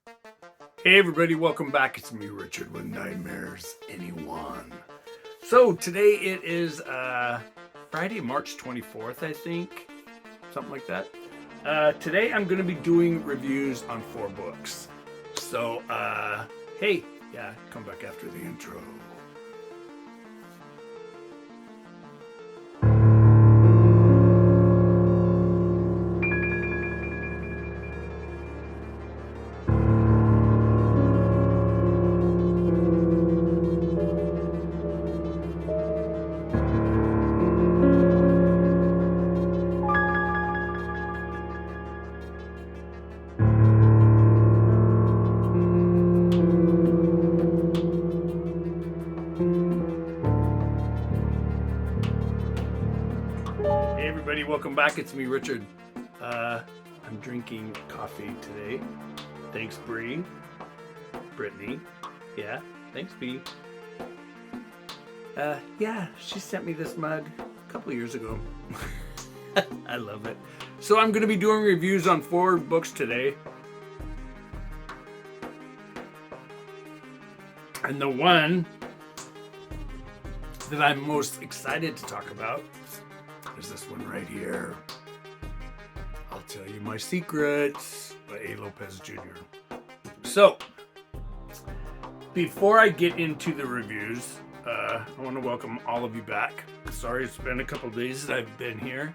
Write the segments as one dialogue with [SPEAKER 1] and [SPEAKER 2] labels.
[SPEAKER 1] Hey everybody, welcome back. It's me, Richard, with Nightmares Anyone. So today it is Friday, March 24th, I think. Something like that. Today I'm going to be doing reviews on 4 books. So, hey, yeah, come back after the intro. Hey everybody, welcome back. It's me, Richard. I'm drinking coffee today. Thanks, Brittany. Yeah, thanks, B. Yeah, she sent me this mug a couple years ago. I love it. So I'm going to be doing reviews on 4 books today. And the one that I'm most excited to talk about is this one right here. I'll Tell You My Secrets by A.LopezJr. So, before I get into the reviews, I want to welcome all of you back. Sorry it's been a couple days that I've been here.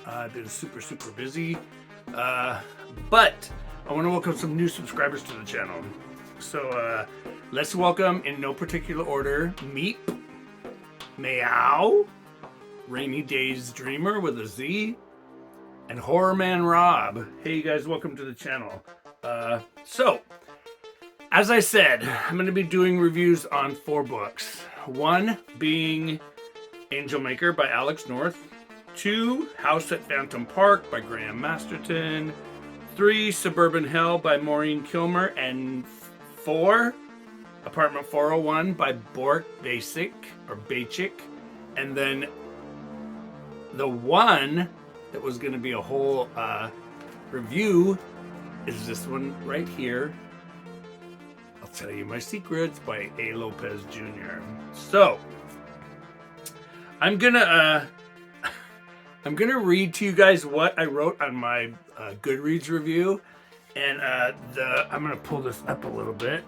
[SPEAKER 1] I've been super busy. But I want to welcome some new subscribers to the channel. So let's welcome, in no particular order, Meep, Meow, Rainy Days Dreamer with a Z, and Horror Man Rob. Hey you guys, welcome to the channel. So, as I said, I'm going to be doing reviews on 4 books. 1 being Angel Maker by Alex North. 2, House at Phantom Park by Graham Masterton. 3, Suburban Hell by Maureen Kilmer. And 4, Apartment 401 by Bort Basic. And then the one that was going to be a whole review is this one right here. I'll Tell You My Secrets by A.LopezJr. So, I'm gonna read to you guys what I wrote on my Goodreads review, and I'm gonna pull this up a little bit.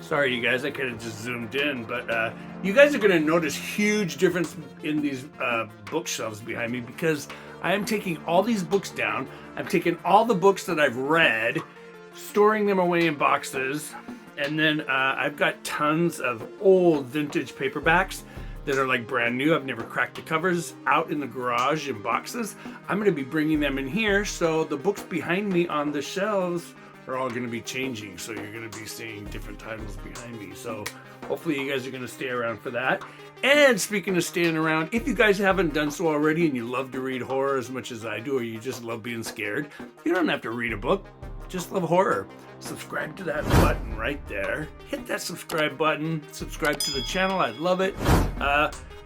[SPEAKER 1] Sorry, you guys, I could have just zoomed in, but you guys are gonna notice huge difference in these bookshelves behind me because I am taking all these books down. I'm taking all the books that I've read, storing them away in boxes, and then I've got tons of old vintage paperbacks that are like brand new. I've never cracked the covers, out in the garage in boxes. I'm going to be bringing them in here, so the books behind me on the shelves are all going to be changing, so you're going to be seeing different titles behind me. So hopefully you guys are going to stay around for that. And speaking of staying around, if you guys haven't done so already and you love to read horror as much as I do, or you just love being scared, you don't have to read a book. Just love horror. Subscribe to that button right there. Hit that subscribe button. Subscribe to the channel. I'd love it.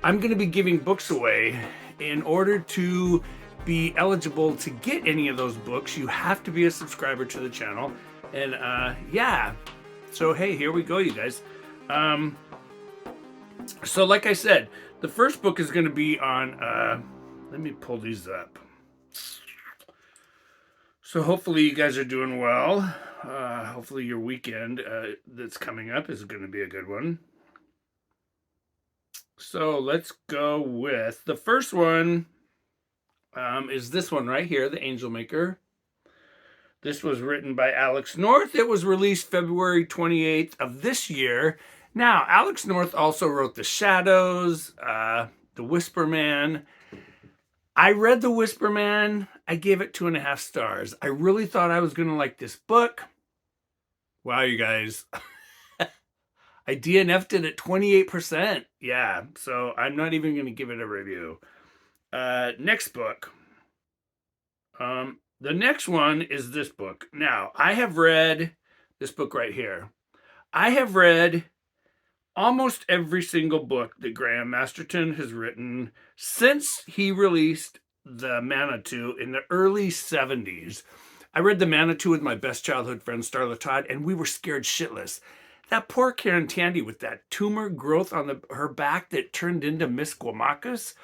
[SPEAKER 1] I'm going to be giving books away. In order to be eligible to get any of those books, you have to be a subscriber to the channel. And yeah. So hey, here we go, you guys. So like I said, the first book is going to be on... let me pull these up. So hopefully you guys are doing well. Hopefully your weekend that's coming up is going to be a good one. So let's go with the first one. Is this one right here, The Angel Maker. This was written by Alex North. It was released February 28th of this year. Now, Alex North also wrote The Shadows, The Whisper Man. I read The Whisper Man. I gave it 2.5 stars. I really thought I was going to like this book. Wow, you guys. I DNF'd it at 28%. Yeah, so I'm not even going to give it a review. Next book. The next one is this book. Now, I have read this book right here. I have read almost every single book that Graham Masterton has written since he released the Manitou in the early 70s. I read The Manitou with my best childhood friend, Starla Todd, and we were scared shitless. That poor Karen Tandy with that tumor growth on her back that turned into Miss Guamacus.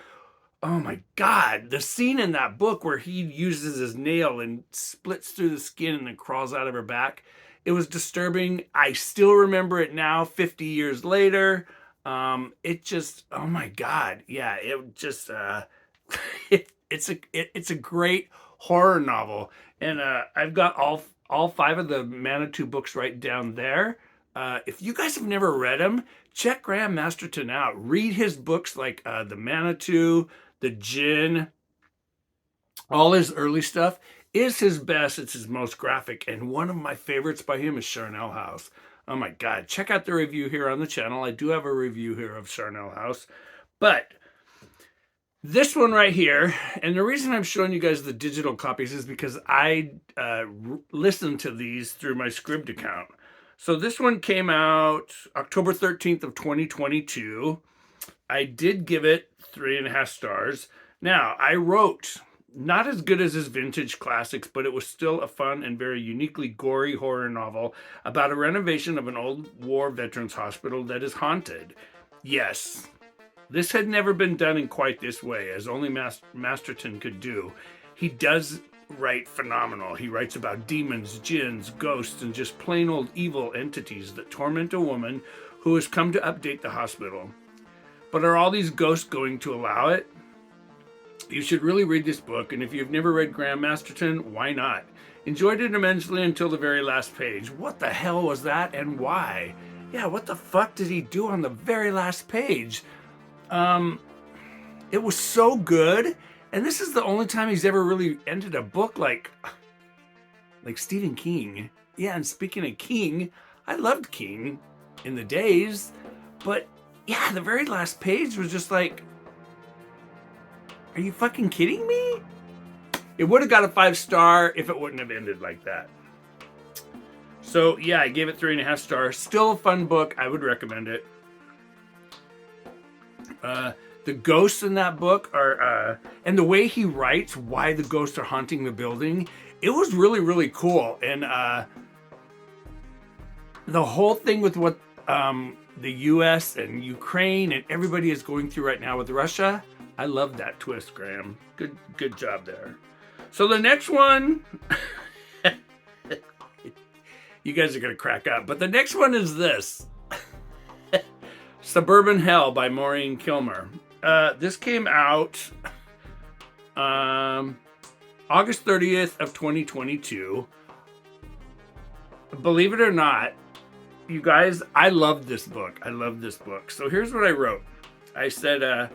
[SPEAKER 1] Oh my God, the scene in that book where he uses his nail and splits through the skin and then crawls out of her back. It was disturbing. I still remember it now, 50 years later. It just, oh my God. Yeah, it just, it's a great horror novel. And I've got all 5 of the Manitou books right down there. If you guys have never read them, check Graham Masterton out. Read his books like The Manitou, The Djinn, all his early stuff is his best. It's his most graphic. And one of my favorites by him is Charnel House. Oh my God. Check out the review here on the channel. I do have a review here of Charnel House. But this one right here, and the reason I'm showing you guys the digital copies is because I listened to these through my Scribd account. So this one came out October 13th of 2022. I did give it 3.5 stars. Now, I wrote, not as good as his vintage classics, but it was still a fun and very uniquely gory horror novel about a renovation of an old war veterans hospital that is haunted. Yes, this had never been done in quite this way, as only Masterton could do. He does write phenomenal. He writes about demons, jinns, ghosts, and just plain old evil entities that torment a woman who has come to update the hospital. But are all these ghosts going to allow it? You should really read this book, and if you've never read Graham Masterton, why not? Enjoyed it immensely until the very last page. What the hell was that, and why? Yeah, what the fuck did he do on the very last page? It was so good, and this is the only time he's ever really ended a book like Stephen King. Yeah, and speaking of King, I loved King in the days, but yeah, the very last page was just like, are you fucking kidding me? It would have got a 5-star if it wouldn't have ended like that. So yeah, I gave it 3.5 stars. Still a fun book. I would recommend it. The ghosts in that book are, and the way he writes why the ghosts are haunting the building, it was really, really cool. And the whole thing with what the US and Ukraine and everybody is going through right now with Russia, I love that twist, Graham. Good job there. So the next one, you guys are going to crack up, but the next one is this. Suburban Hell by Maureen Kilmer. This came out August 30th of 2022. Believe it or not, you guys, I love this book. I love this book. So here's what I wrote. I said,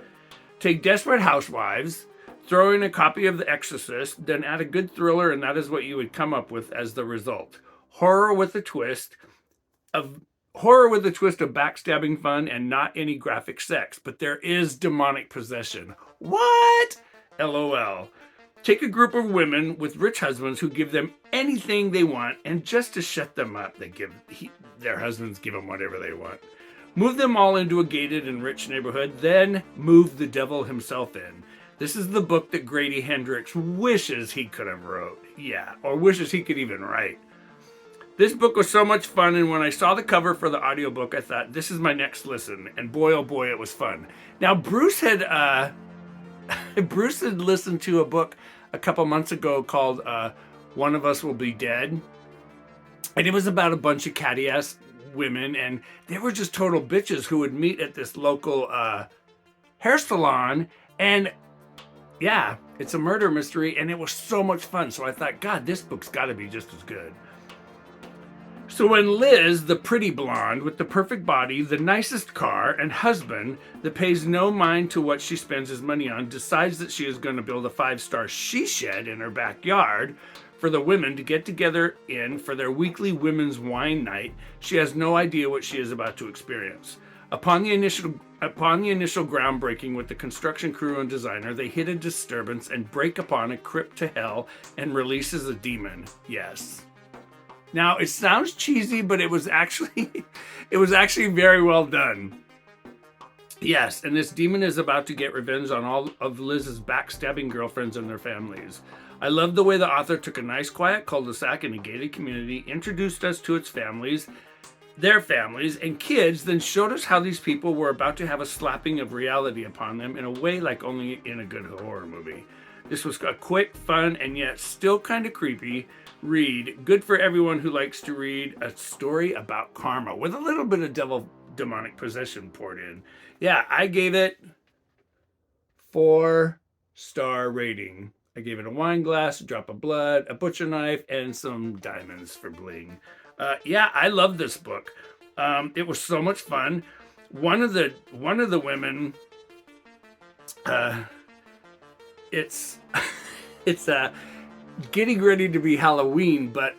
[SPEAKER 1] take Desperate Housewives, throw in a copy of The Exorcist, then add a good thriller, and that is what you would come up with as the result. Horror with a twist of backstabbing fun and not any graphic sex, but there is demonic possession. What? LOL. Take a group of women with rich husbands who give them anything they want, and just to shut them up, their husbands give them whatever they want. Move them all into a gated and rich neighborhood, then move the devil himself in. This is the book that Grady Hendrix wishes he could have wrote. Yeah, or wishes he could even write. This book was so much fun, and when I saw the cover for the audiobook, I thought, this is my next listen. And boy, oh boy, it was fun. Now, Bruce had listened to a book a couple months ago called One of Us Will Be Dead. And it was about a bunch of catty-ass women, and they were just total bitches who would meet at this local hair salon. And yeah, it's a murder mystery, and it was so much fun. So I thought, God, this book's got to be just as good. So when Liz, the pretty blonde with the perfect body, the nicest car, and husband that pays no mind to what she spends his money on, decides that she is going to build a 5-star she shed in her backyard for the women to get together in for their weekly women's wine night, she has no idea what she is about to experience. Upon the initial groundbreaking with the construction crew and designer, they hit a disturbance and break upon a crypt to hell and releases a demon. Yes. Now, it sounds cheesy, but it was actually very well done. Yes, and this demon is about to get revenge on all of Liz's backstabbing girlfriends and their families. I love the way the author took a nice quiet cul-de-sac in a gated community, introduced us to its families, their families, and kids, then showed us how these people were about to have a slapping of reality upon them in a way like only in a good horror movie. This was a quick, fun, and yet still kind of creepy read. Good for everyone who likes to read a story about karma with a little bit of demonic possession poured in. Yeah, I gave it 4-star rating. I gave it a wine glass, a drop of blood, a butcher knife, and some diamonds for bling. Yeah, I love this book. It was so much fun. One of the women, it's it's getting ready to be Halloween, but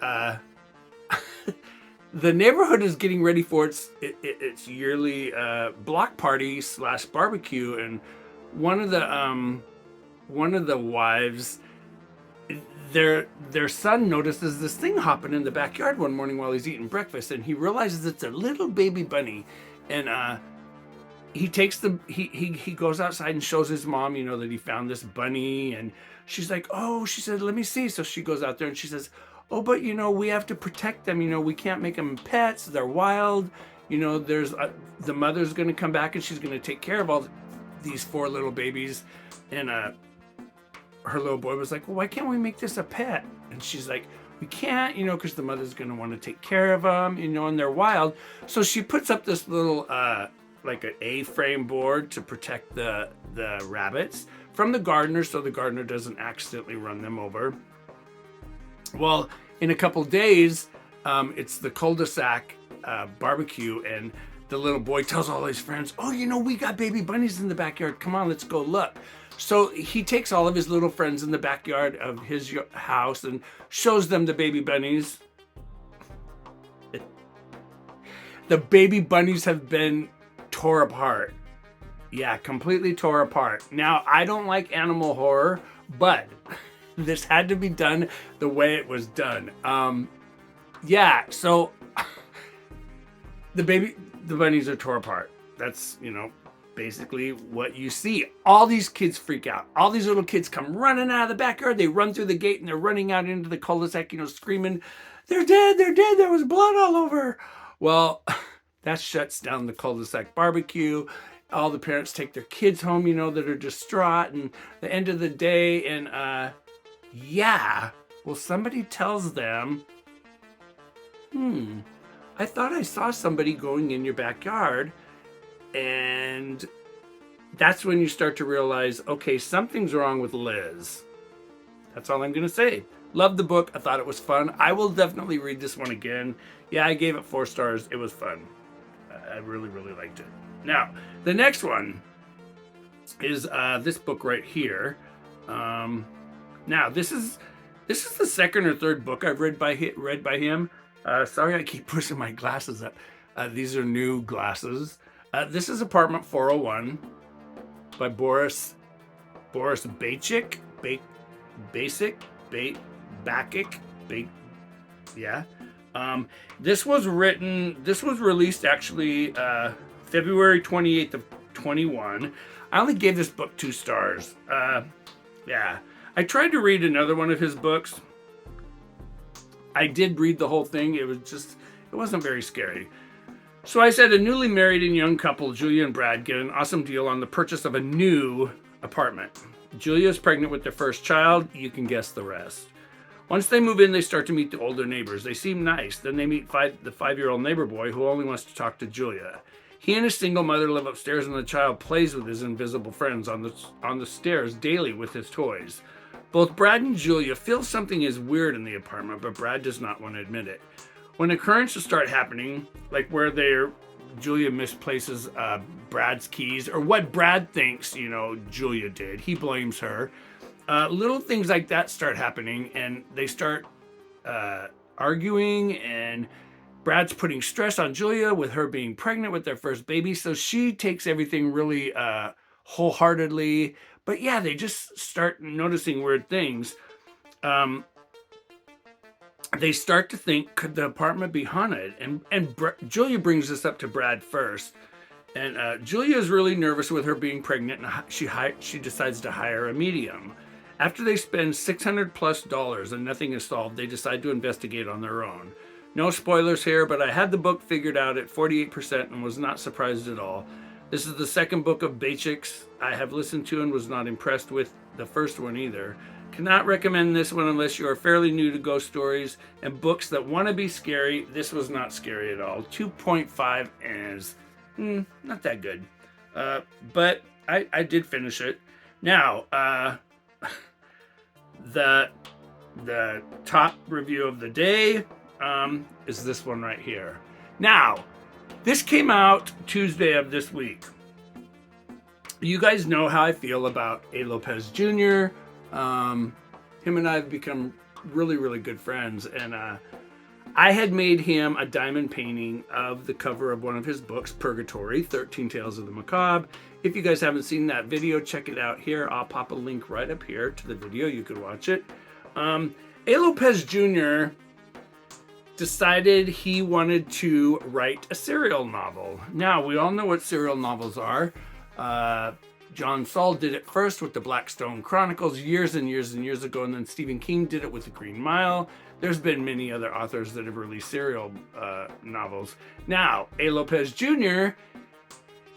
[SPEAKER 1] the neighborhood is getting ready for its yearly block party / barbecue, and one of the wives, their son notices this thing hopping in the backyard one morning while he's eating breakfast, and he realizes it's a little baby bunny, and he goes outside and shows his mom, that he found this bunny, and she's like, oh, she said, let me see. So she goes out there and she says, oh, but we have to protect them. We can't make them pets. They're wild. There's the mother's going to come back and she's going to take care of all these 4 little babies. And her little boy was like, well, why can't we make this a pet? And she's like, we can't, because the mother's going to want to take care of them, and they're wild. So she puts up this little, like an A-frame board to protect the rabbits from the gardener, so the gardener doesn't accidentally run them over. Well, in a couple days, it's the cul-de-sac barbecue, and the little boy tells all his friends, oh, we got baby bunnies in the backyard. Come on, let's go look. So he takes all of his little friends in the backyard of his house and shows them the baby bunnies. The baby bunnies have been tore apart. Yeah, completely tore apart. Now, I don't like animal horror, but this had to be done the way it was done. Yeah, so the bunnies are tore apart. That's, basically what you see. All these kids freak out. All these little kids come running out of the backyard. They run through the gate and they're running out into the cul-de-sac, screaming, they're dead, there was blood all over. Well, that shuts down the cul-de-sac barbecue. All the parents take their kids home, that are distraught, and the end of the day, and somebody tells them, I thought I saw somebody going in your backyard. And that's when you start to realize, okay, something's wrong with Liz. That's all I'm going to say. Loved the book. I thought it was fun. I will definitely read this one again. Yeah, I gave it 4 stars. It was fun. I really, really liked it. Now, the next one is this book right here. Now, this is the second or third book I've read by him. Sorry, I keep pushing my glasses up. These are new glasses. This is Apartment 401 by Boris Bacic. Yeah. This was released actually February 28th of 21. I only gave this book 2 stars. Yeah. I tried to read another one of his books. I did read the whole thing. It wasn't very scary. So I said a newly married and young couple, Julia and Brad, get an awesome deal on the purchase of a new apartment. Julia is pregnant with their first child. You can guess the rest. Once they move in, they start to meet the older neighbors. They seem nice. Then they meet the 5-year-old neighbor boy who only wants to talk to Julia. He and his single mother live upstairs, and the child plays with his invisible friends on the stairs daily with his toys. Both Brad and Julia feel something is weird in the apartment, but Brad does not want to admit it. When occurrences start happening, like where Julia misplaces Brad's keys, or what Brad thinks, Julia did, he blames her. Little things like that start happening, and they start arguing, and Brad's putting stress on Julia with her being pregnant with their first baby, so she takes everything really wholeheartedly. But yeah, they just start noticing weird things. They start to think, could the apartment be haunted? And Julia brings this up to Brad first. And Julia is really nervous with her being pregnant, and she decides to hire a medium. After they spend $600+ and nothing is solved, they decide to investigate on their own. No spoilers here, but I had the book figured out at 48% and was not surprised at all. This is the second book of Basics I have listened to and was not impressed with the first one either. Cannot recommend this one unless you are fairly new to ghost stories and books that want to be scary. This was not scary at all. 2.5 is not that good. But I did finish it. Now, the top review of the day is this one right here. Now, this came out Tuesday of this week. You guys know how I feel about A.LopezJr. Him and I have become really, really good friends, and I had made him a diamond painting of the cover of one of his books, Purgatory, 13 Tales of the Macabre. If you guys haven't seen that video, check it out here. I'll pop a link right up here to the video. You could watch it. A.LopezJr. decided he wanted to write a serial novel. Now, we all know what serial novels are. John Saul did it first with the Blackstone Chronicles years and years and years ago, and then Stephen King did it with The Green Mile. There's been many other authors that have released serial novels. Now, A.LopezJr.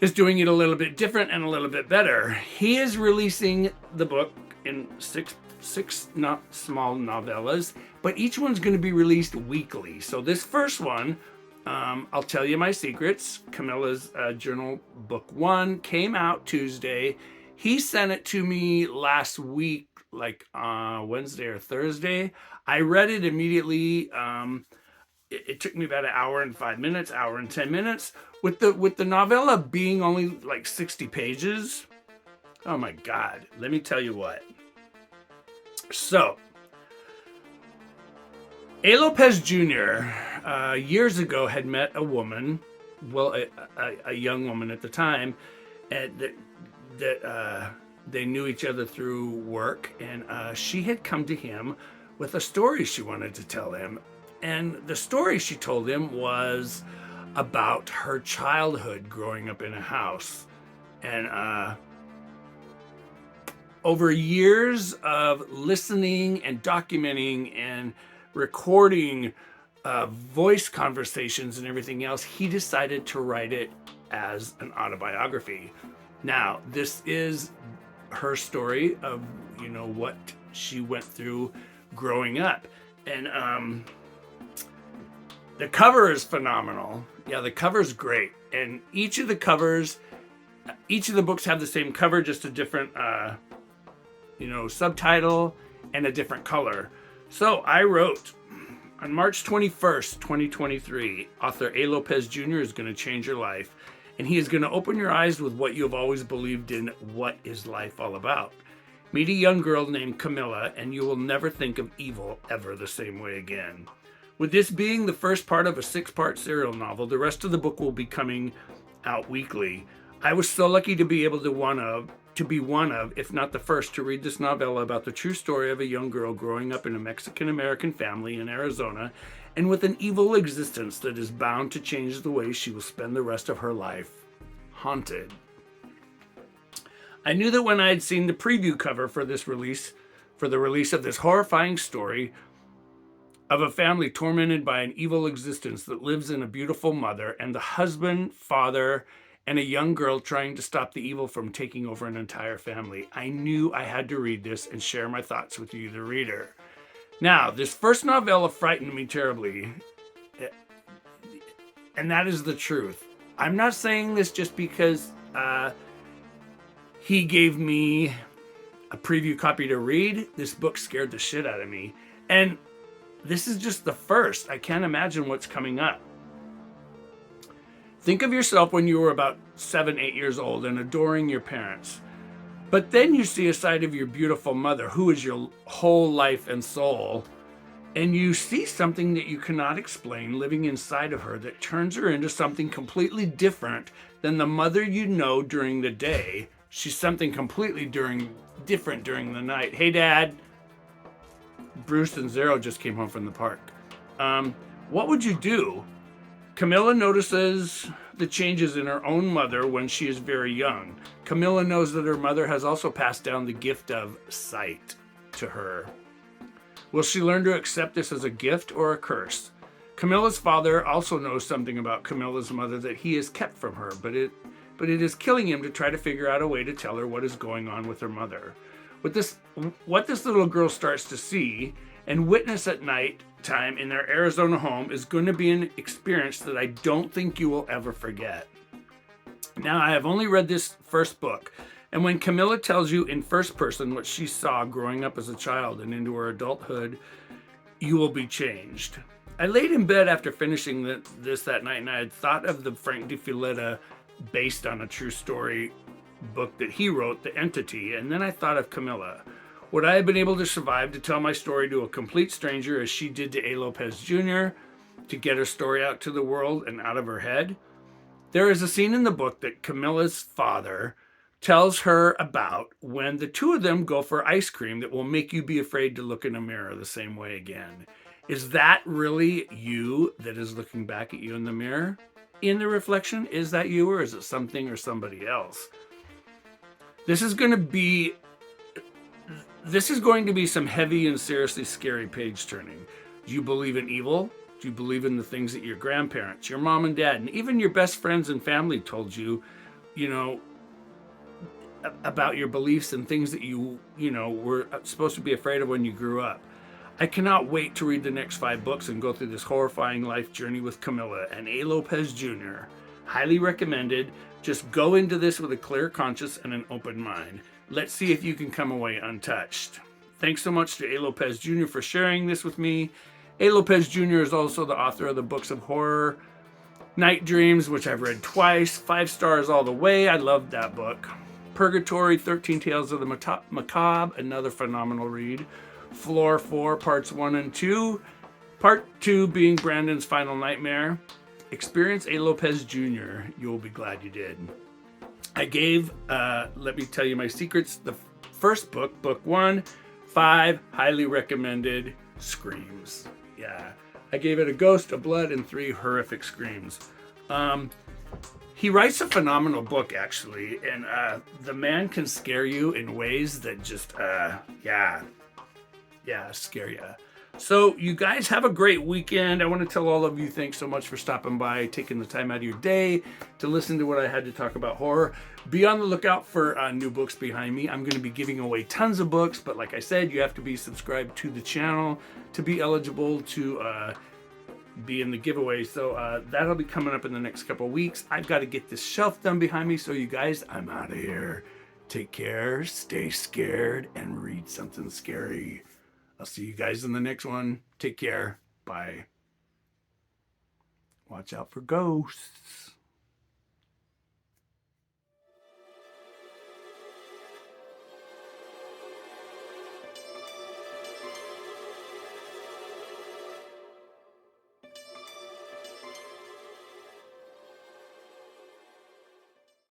[SPEAKER 1] is doing it a little bit different and a little bit better. He is releasing the book in six small novellas, but each one's going to be released weekly. So this first one, I'll tell you my secrets. Camilla's Journal Book 1 came out Tuesday. He sent it to me last week, like Wednesday or Thursday. I read it immediately. It took me about an hour and 5 minutes, hour and 10 minutes. With the novella being only like 60 pages. Oh my God, let me tell you what. So, A.LopezJr. Years ago had met a woman, well, a young woman at the time, that they knew each other through work, and she had come to him with a story she wanted to tell him. And the story she told him was about her childhood growing up in a house. And over years of listening and documenting and recording voice conversations and everything else, he decided to write it as an autobiography. Now, this is her story of, what she went through growing up. And the cover is phenomenal. Yeah, the cover's great. And each of the books have the same cover, just a different, subtitle and a different color. So I wrote, on March 21st, 2023, author A.LopezJr. is going to change your life, and he is going to open your eyes with what you have always believed in. What is life all about? Meet a young girl named Camilla, and you will never think of evil ever the same way again. With this being the first part of a 6-part serial novel, the rest of the book will be coming out weekly. I was so lucky to be able to be one of, if not the first, to read this novella about the true story of a young girl growing up in a Mexican-American family in Arizona and with an evil existence that is bound to change the way she will spend the rest of her life. Haunted. I knew that when I had seen the preview cover for the release of this horrifying story of a family tormented by an evil existence that lives in a beautiful mother and the husband, father, and a young girl trying to stop the evil from taking over an entire family. I knew I had to read this and share my thoughts with you, the reader. Now, this first novella frightened me terribly, and that is the truth. I'm not saying this just because he gave me a preview copy to read. This book scared the shit out of me. And this is just the first. I can't imagine what's coming up. Think of yourself when you were about 7, 8 years old and adoring your parents. But then you see a side of your beautiful mother, who is your whole life and soul, and you see something that you cannot explain living inside of her that turns her into something completely different than the mother you know during the day. She's something completely different during the night. Hey, Dad. Bruce and Zero just came home from the park. What would you do? Camilla notices the changes in her own mother when she is very young. Camilla knows that her mother has also passed down the gift of sight. to her. Will she learn to accept this as a gift or a curse? Camilla's father also knows something about Camilla's mother that he has kept from her, but it is killing him to try to figure out a way to tell her what is going on with her mother. What this little girl starts to see and witness at night time in their Arizona home is going to be an experience that I don't think you will ever forget. Now, I have only read this first book, and when Camilla tells you in first person what she saw growing up as a child and into her adulthood, you will be changed. I laid in bed after finishing this that night, and I had thought of the Frank DiFilletta, based on a true story book that he wrote, The Entity, and then I thought of Camilla. Would I have been able to survive to tell my story to a complete stranger as she did to A.LopezJr. to get her story out to the world and out of her head? There is a scene in the book that Camilla's father tells her about when the two of them go for ice cream that will make you be afraid to look in a mirror the same way again. Is that really you that is looking back at you in the mirror? In the reflection, is that you, or is it something or somebody else? This is going to be some heavy and seriously scary page turning. Do you believe in evil? Do you believe in the things that your grandparents, your mom and dad, and even your best friends and family told you, about your beliefs and things that you were supposed to be afraid of when you grew up? I cannot wait to read the next 5 books and go through this horrifying life journey with Camilla and A. Lopez Jr. Highly recommended. Just go into this with a clear conscience and an open mind. Let's see if you can come away untouched. Thanks so much to A. Lopez Jr. for sharing this with me. A. Lopez Jr. is also the author of the books of horror, Night Dreams, which I've read twice, 5 stars all the way. I loved that book. Purgatory, 13 Tales of the Macabre, another phenomenal read. Floor 4, parts 1 and 2. Part 2 being Brandon's Final Nightmare. Experience A. Lopez Jr. You'll be glad you did. I gave, let me tell you my secrets. The first book, book 1, 5 highly recommended screams. Yeah, I gave it a ghost, a blood, and 3 horrific screams. He writes a phenomenal book, actually, and the man can scare you in ways that just, scare you. So you guys have a great weekend. I want to tell all of you thanks so much for stopping by, taking the time out of your day to listen to what I had to talk about horror. Be on the lookout for new books behind me. I'm going to be giving away tons of books, but like I said, you have to be subscribed to the channel to be eligible to be in the giveaway. So that'll be coming up in the next couple of weeks. I've got to get this shelf done behind me. So you guys, I'm out of here. Take care, stay scared, and read something scary. I'll see you guys in the next one. Take care. Bye. Watch out for ghosts.